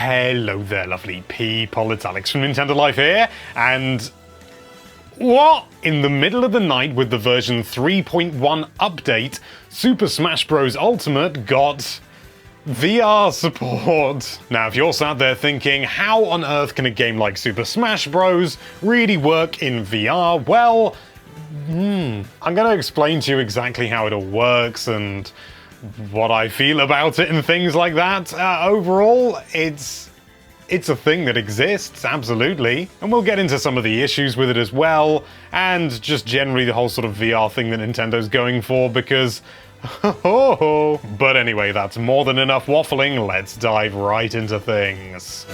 Hello there, lovely people. It's Alex from Nintendo Life here, and what? In the middle of the night with the version 3.1 update, Super Smash Bros. Ultimate got VR support. Now, if you're sat there thinking, how on earth can a game like Super Smash Bros. Really work in VR? Well, I'm going to explain to you exactly how it all works and what I feel about it and things like that. Overall, it's a thing that exists, absolutely. And we'll get into some of the issues with it as well, and just generally the whole sort of VR thing that Nintendo's going for, because but anyway, that's more than enough waffling. Let's dive right into things.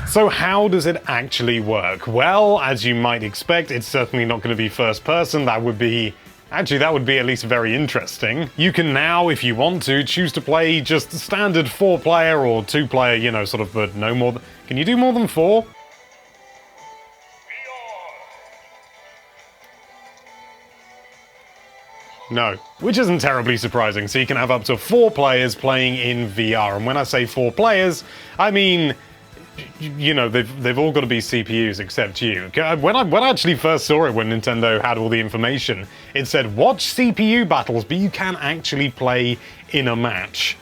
So how does it actually work? Well, as you might expect, it's certainly not going to be first person. That would be at least very interesting. You can now, if you want to, choose to play just standard 4-player or 2-player, sort of, but no more. Can you do more than 4? No, which isn't terribly surprising. So you can have up to 4 players playing in VR. And when I say 4 players, I mean, they've all got to be CPUs except you. When I actually first saw it, when Nintendo had all the information, it said watch CPU battles, but you can actually play in a match.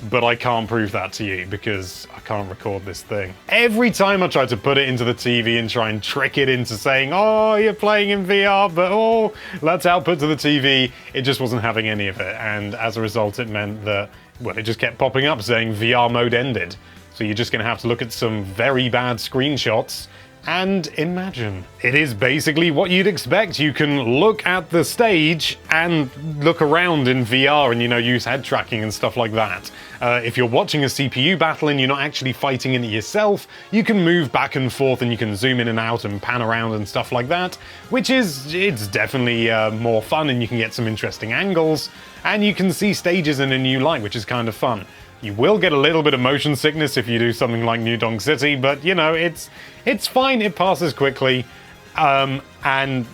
But I can't prove that to you because I can't record this thing. Every time I try to put it into the TV and try and trick it into saying, oh, you're playing in VR, but oh, let's output to the TV, it just wasn't having any of it. And as a result, it meant that, well, it just kept popping up saying VR mode ended. So you're just going to have to look at some very bad screenshots and imagine. It is basically what you'd expect. You can look at the stage and look around in VR and, use head tracking and stuff like that. If you're watching a CPU battle and you're not actually fighting in it yourself, you can move back and forth and you can zoom in and out and pan around and stuff like that, which it's definitely more fun, and you can get some interesting angles and you can see stages in a new light, which is kind of fun. You will get a little bit of motion sickness if you do something like New Donk City, but it's fine, it passes quickly, and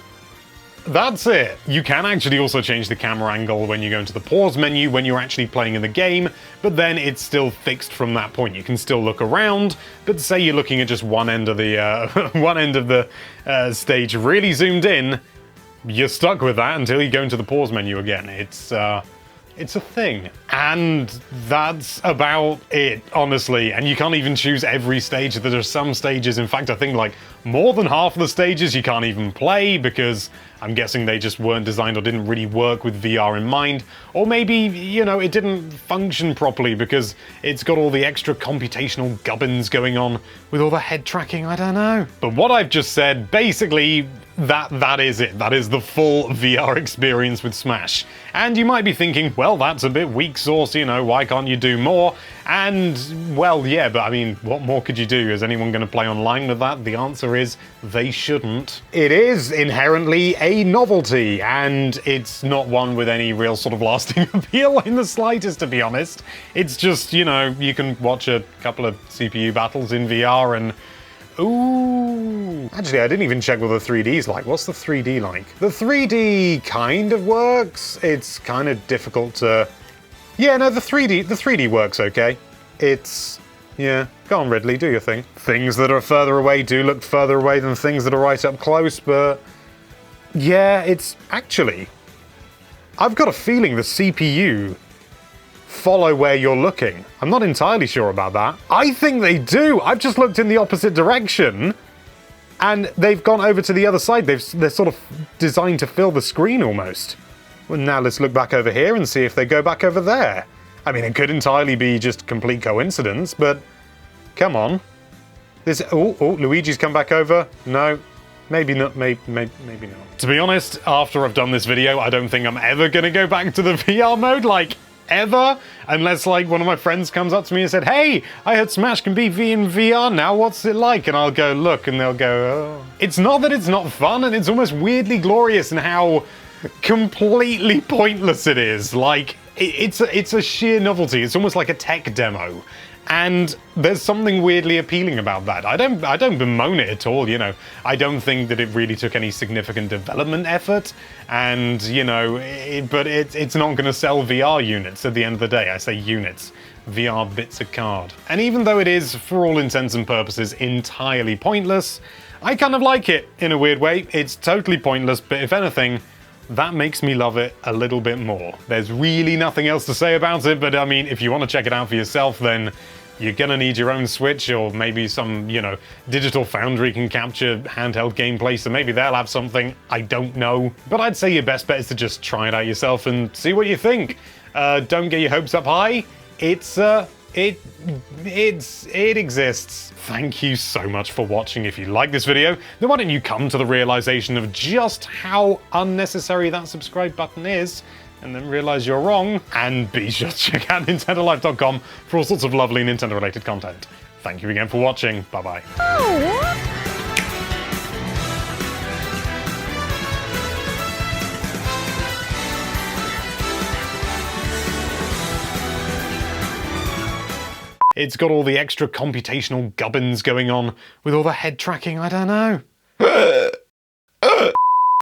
that's it. You can actually also change the camera angle when you go into the pause menu when you're actually playing in the game, but then it's still fixed from that point. You can still look around, but say you're looking at just one end of the stage really zoomed in, you're stuck with that until you go into the pause menu again. It's a thing. And that's about it, honestly. And you can't even choose every stage. There are some stages, in fact, I think like more than half of the stages you can't even play because I'm guessing they just weren't designed or didn't really work with VR in mind. Or maybe, it didn't function properly because it's got all the extra computational gubbins going on with all the head tracking, I don't know. But what I've just said, basically, that is it. That is the full VR experience with Smash. And you might be thinking, well, that's a bit weak sauce, why can't you do more? And, well, yeah, but I mean, what more could you do? Is anyone going to play online with that? The answer is they shouldn't. It is inherently a novelty, and it's not one with any real sort of lasting appeal in the slightest, to be honest. It's just, you can watch a couple of CPU battles in VR and ooh. Actually, I didn't even check what the 3D's like. What's the 3D like? The 3D kind of works. It's kind of difficult to... Yeah, no, the 3D works okay. Yeah, go on, Ridley, do your thing. Things that are further away do look further away than things that are right up close, but... Yeah, it's actually... I've got a feeling the CPU follow where you're looking. I'm not entirely sure about that. I think they do. I've just looked in the opposite direction and they've gone over to the other side. They're sort of designed to fill the screen almost. Well, now let's look back over here and see if they go back over there. I mean, it could entirely be just complete coincidence, but come on. Luigi's come back over. No. Maybe not, maybe not. To be honest, after I've done this video, I don't think I'm ever gonna go back to the VR mode, like, ever, unless like one of my friends comes up to me and said, hey, I heard Smash can be in VR now, what's it like? And I'll go look and they'll go, oh. It's not that it's not fun, and it's almost weirdly glorious in how completely pointless it is. Like, it's a sheer novelty. It's almost like a tech demo. And there's something weirdly appealing about that. I don't bemoan it at all, I don't think that it really took any significant development effort, and, but it's not going to sell VR units at the end of the day. I say units. VR bits a card. And even though it is, for all intents and purposes, entirely pointless, I kind of like it in a weird way. It's totally pointless, but if anything, that makes me love it a little bit more. There's really nothing else to say about it, but I mean, if you want to check it out for yourself, then you're gonna need your own Switch, or maybe some, Digital Foundry can capture handheld gameplay, so maybe they'll have something, I don't know. But I'd say your best bet is to just try it out yourself and see what you think. Don't get your hopes up high. It exists. Thank you so much for watching. If you like this video, then why don't you come to the realization of just how unnecessary that subscribe button is, and then realize you're wrong, and be sure to check out NintendoLife.com for all sorts of lovely Nintendo-related content. Thank you again for watching. Bye-bye. It's got all the extra computational gubbins going on with all the head tracking, I don't know.